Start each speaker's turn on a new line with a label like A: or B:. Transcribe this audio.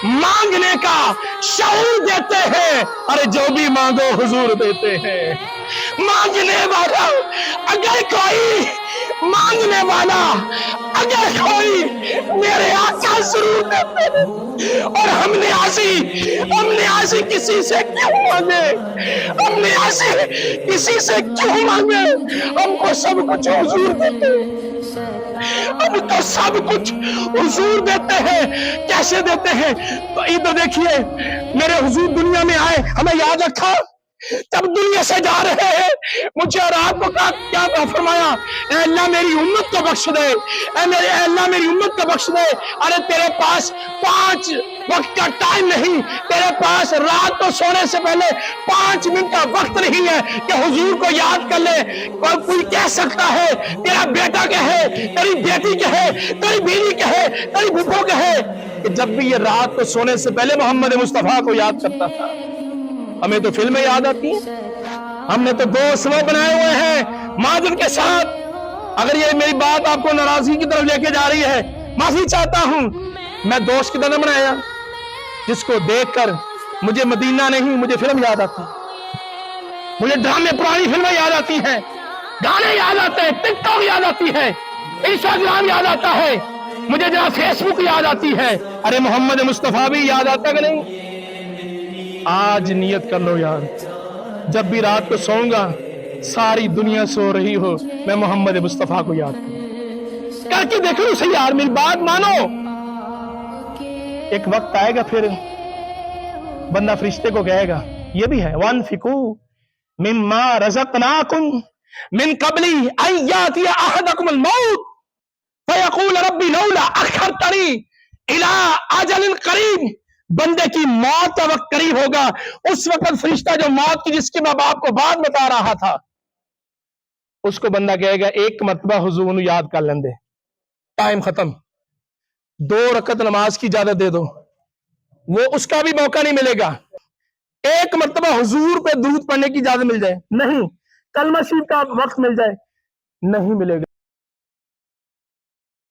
A: مانگنے کا شعور دیتے ہیں، ارے جو بھی مانگو حضور دیتے ہیں۔ مانگنے والا اگر کوئی مانگنے والا اگر کوئی میرے آقا ضرور دیتے ہیں، اور ہم نے ایسی کسی سے کیوں مانگے؟ ہم نے ایسے کسی سے کیوں مانگے؟ ہم کو سب کچھ حضور دیتے ہیں، ہم تو سب کچھ حضور دیتے ہیں۔ کیسے دیتے ہیں؟ تو ادھر دیکھیے، میرے حضور دنیا میں آئے، ہمیں یاد رکھا جب دنیا سے جا رہے ہیں، مجھے اور آپ کو کیا فرمایا؟ اے اللہ میری امت کو بخش دے، اے اللہ میری امت کو بخش دے۔ ارے تیرے پاس 5 وقت کا ٹائم نہیں، تیرے پاس رات کو سونے سے پہلے 5 منٹ کا وقت نہیں ہے کہ حضور کو یاد کر لے۔ کوئی کہہ سکتا ہے، تیرا بیٹا کہے، تیری بیٹی کہے، تیری بیوی کہے، تیری پھپھو کہے کہ جب بھی یہ رات کو سونے سے پہلے محمد مصطفیٰ کو یاد کرتا تھا۔ ہمیں تو فلمیں یاد آتی ہیں، ہم نے تو دوست وہ بنائے ہوئے ہیں ماجد کے ساتھ۔ اگر یہ میری بات آپ کو ناراضگی کی طرف لے کے جا رہی ہے، معافی چاہتا ہوں۔ میں دوست کی طرح بنایا جس کو دیکھ کر مجھے مدینہ نہیں، مجھے فلم یاد آتی، مجھے ڈرامے پرانی فلمیں یاد آتی ہیں، گانے یاد آتے ہیں، ٹک ٹاک یاد آتی ہے، انسٹاگرام یاد آتا ہے، مجھے جناب فیس بک یاد آتی ہے۔ ارے محمد مصطفیٰ بھی یاد آتا ہے کہ نہیں؟ آج نیت کر لو یار، جب بھی رات کو سوؤں گا، ساری دنیا سو رہی ہو، میں محمد مصطفیٰ کو یاد کروں، کر کے دیکھ لو صحیح یار، میری بات مانو۔ ایک وقت آئے گا پھر بندہ فرشتے کو کہے گا، یہ بھی ہے وَانفِقُوا مِمَّا رَزَقْنَاكُمْ مِن قَبْلِ أَن يَأْتِيَ أَحَدَكُمُ الْمَوْتُ فَيَقُولَ رَبِّ لَوْلَا أَخَّرْتَنِي إِلَىٰ أَجَلٍ قَرِيبٍ۔ بندے کی موت کا وقت قریب ہوگا، اس وقت فرشتہ جو موت کی جس کے ماں باپ کو بات بتا رہا تھا، اس کو بندہ کہے گا ایک مرتبہ حضور نو یاد کر لیں دے، ٹائم ختم، 2 رکعت نماز کی اجازت دے دو، وہ اس کا بھی موقع نہیں ملے گا۔ ایک مرتبہ حضور پہ درود پڑھنے کی اجازت مل جائے نہیں، کلمہ شریف کا وقت مل جائے نہیں ملے گا۔